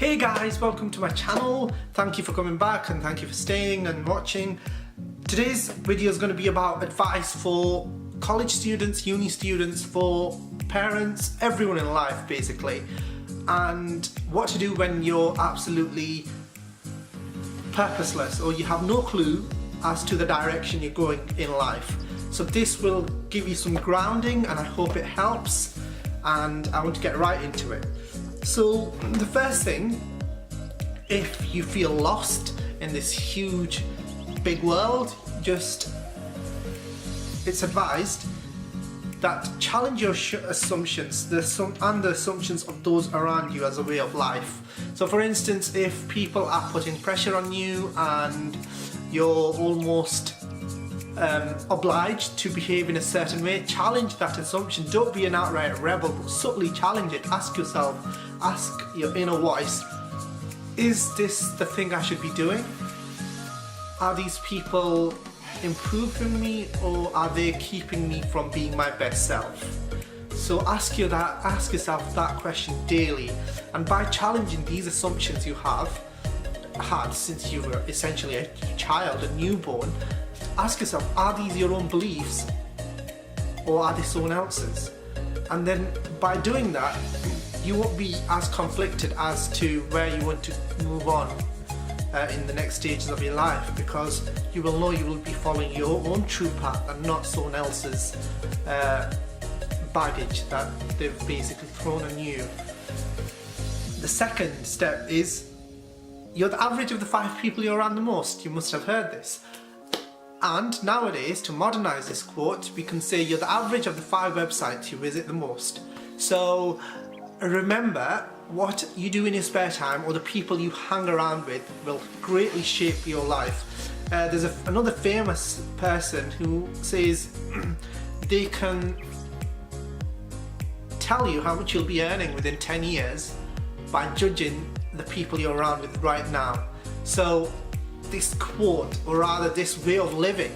Hey guys, welcome to my channel. Thank you for coming back and thank you for staying and watching. Today's video is going to be about advice for college students, uni students, for parents, everyone in life basically, and what to do when you're absolutely purposeless or you have no clue as to the direction you're going in life. So this will give you some grounding and I hope it helps, and I want to get right into it. So the first thing, if you feel lost in this huge big world, it's advised that challenge your assumptions and the assumptions of those around you as a way of life. So for instance, if people are putting pressure on you and you're almost obliged to behave in a certain way, challenge that assumption. Don't be an outright rebel, but subtly challenge it. Ask yourself, ask your inner voice, is this the thing I should be doing? Are these people improving me or are they keeping me from being my best self? So ask yourself that question daily, and by challenging these assumptions you have had since you were essentially a child, a newborn, ask yourself, are these your own beliefs or are they someone else's? And then by doing that, you won't be as conflicted as to where you want to move on in the next stages of your life, because you will know you will be following your own true path and not someone else's baggage that they've basically thrown on you. The second step is, you're the average of the 5 people you're around the most. You must have heard this. And nowadays, to modernize this quote, we can say you're the average of the 5 websites you visit the most. So remember, what you do in your spare time or the people you hang around with will greatly shape your life. There's another famous person who says they can tell you how much you'll be earning within 10 years by judging the people you're around with right now. So this quote, or rather this way of living,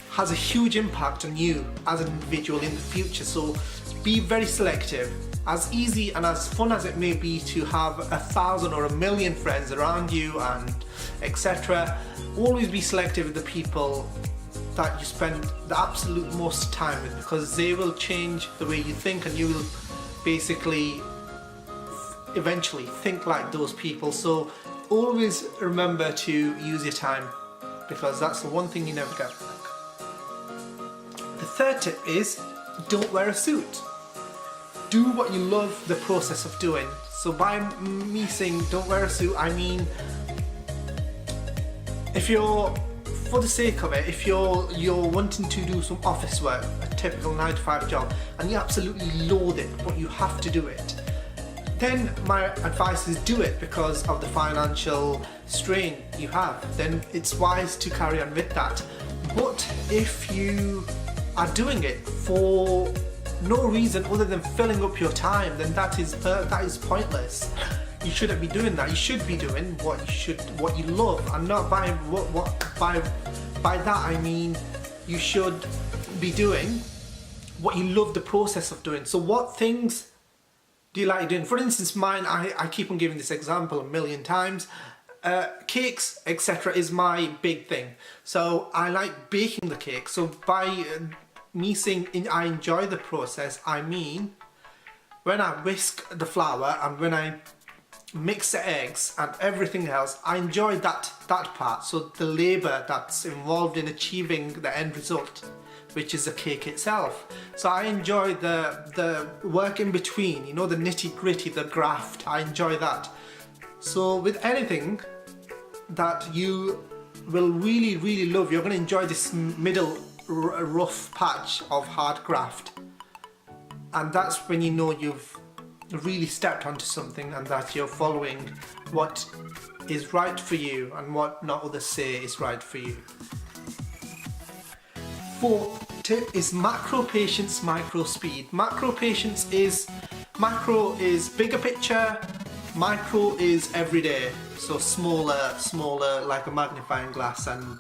has a huge impact on you as an individual in the future. So be very selective. As easy and as fun as it may be to have 1,000 or 1,000,000 friends around you and etc., always be selective with the people that you spend the absolute most time with, because they will change the way you think and you will basically eventually think like those people. So always remember to use your time, because that's the one thing you never get back. The third tip is, don't wear a suit. Do what you love the process of doing. So by me saying don't wear a suit, I mean, if you're, for the sake of it, if you're wanting to do some office work, a typical 9-to-5 job, and you absolutely loathe it, but you have to do it, then my advice is do it because of the financial strain you have. Then it's wise to carry on with that. But if you are doing it for no reason other than filling up your time, then that is pointless. You shouldn't be doing that. You should be doing what you love, and not by that I mean you should be doing what you love the process of doing. So what things do you like doing? For instance, mine, I keep on giving this example a million times. Cakes, etc. is my big thing. So I like baking the cake. So by me saying I enjoy the process, I mean when I whisk the flour and when I mix the eggs and everything else, I enjoy that part. So the labour that's involved in achieving the end result, which is the cake itself. So I enjoy the work in between, you know, the nitty-gritty, the graft. I enjoy that. So with anything that you will really, really love, you're going to enjoy this middle rough patch of hard graft. And that's when you know you've really stepped onto something and that you're following what is right for you and what not others say is right for you. Fourth tip is macro patience, micro speed. Macro patience is, macro is bigger picture, micro is everyday. So smaller like a magnifying glass, and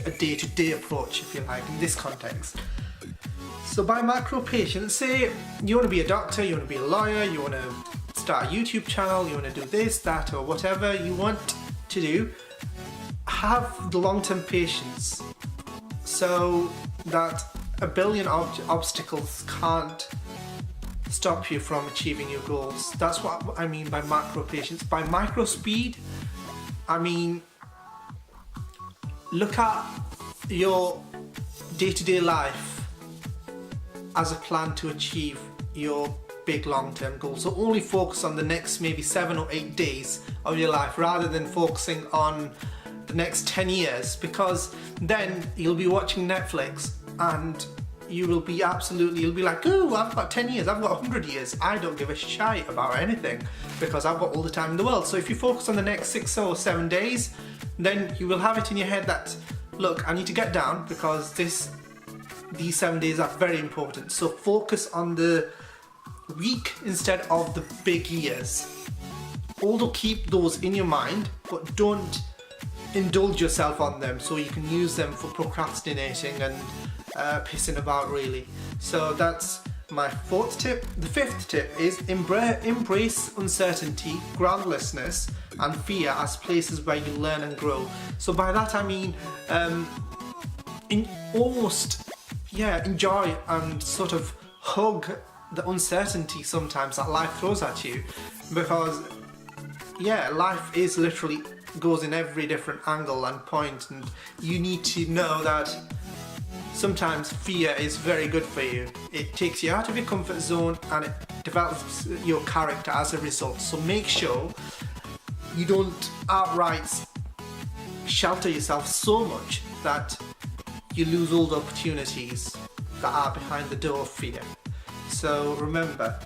a day-to-day approach, if you like, in this context. So by macro patience, say you want to be a doctor, you want to be a lawyer, you want to start a YouTube channel, you want to do this, that, or whatever you want to do, have the long-term patience so that a billion obstacles can't stop you from achieving your goals. That's what I mean by macro patience. By micro speed, I mean look at your day-to-day life as a plan to achieve your big long-term goals. So only focus on the next maybe 7 or 8 days of your life rather than focusing on the next 10 years, because then you'll be watching Netflix and you'll be like, oh, I've got 10 years, I've got 100 years, I don't give a shite about anything because I've got all the time in the world. So if you focus on the next 6 or 7 days, then you will have it in your head that, look, I need to get down because these 7 days are very important. So focus on the week instead of the big years. Although keep those in your mind, but don't indulge yourself on them so you can use them for procrastinating and pissing about, really. So that's my 4th tip. The 5th tip is embrace uncertainty, groundlessness and fear as places where you learn and grow. So by that I mean enjoy and sort of hug the uncertainty sometimes that life throws at you, because life is literally goes in every different angle and point, and you need to know that sometimes fear is very good for you. It takes you out of your comfort zone and it develops your character as a result. So make sure you don't outright shelter yourself so much that you lose all the opportunities that are behind the door of fear. So remember,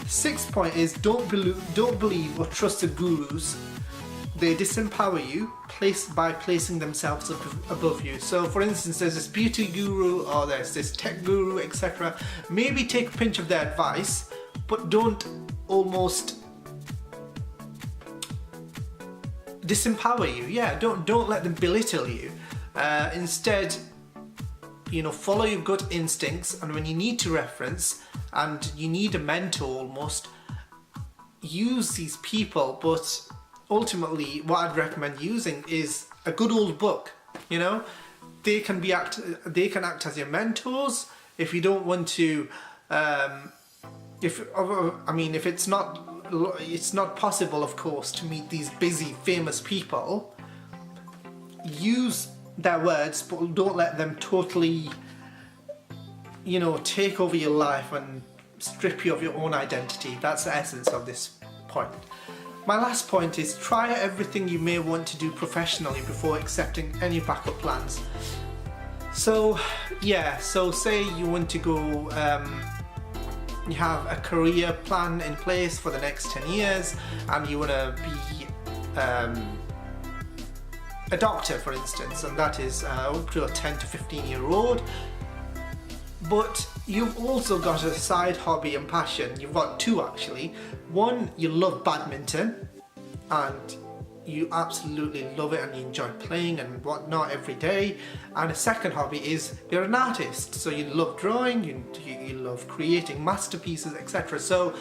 the 6th point is don't believe or trust the gurus. They disempower you by placing themselves above you. So for instance, there's this beauty guru or there's this tech guru, etc. Maybe take a pinch of their advice, but don't almost disempower you. Don't let them belittle you. Instead, follow your gut instincts, and when you need to reference and you need a mentor almost, use these people. But ultimately what I'd recommend using is a good old book. They can act as your mentors if you don't want to. If it's not possible, of course, to meet these busy famous people, use their words, but don't let them totally take over your life and strip you of your own identity. That's the essence of this point. My last point is try everything you may want to do professionally before accepting any backup plans. So say you want to go, you have a career plan in place for the next 10 years and you want to be a doctor, for instance, and that is up to a 10 to 15-year-old. But you've also got a side hobby and passion. You've got 2 actually. One, you love badminton and you absolutely love it and you enjoy playing and whatnot every day. And a second hobby is you're an artist, so you love drawing, you love creating masterpieces, etc. So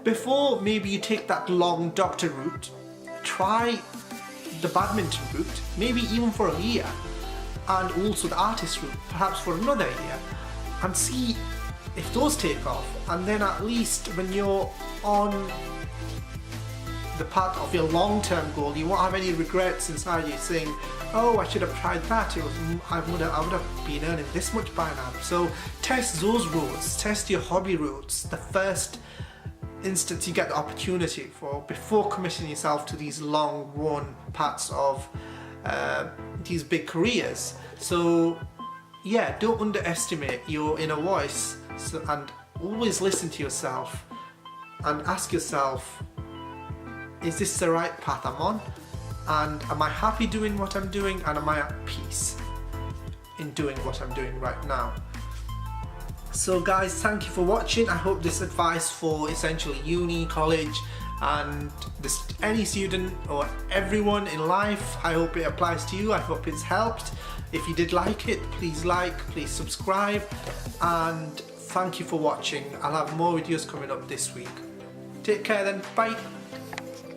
before maybe you take that long doctor route, try the badminton route, maybe even for a year, and also the artist route perhaps for another year, and see if those take off. And then at least when you're on the path of your long-term goal, you won't have any regrets inside you saying, oh, I should have tried that, I would have been earning this much by now. So test those routes, test your hobby routes the first instance you get the opportunity for, before committing yourself to these long run paths of these big careers. So don't underestimate your inner voice, and always listen to yourself and ask yourself, is this the right path I'm on? And am I happy doing what I'm doing? And am I at peace in doing what I'm doing right now? So guys, thank you for watching. I hope this advice for essentially uni, college, and any student or everyone in life, I hope it applies to you. I hope it's helped. If you did like it, please please subscribe, and thank you for watching. I'll have more videos coming up this week. Take care then. Bye.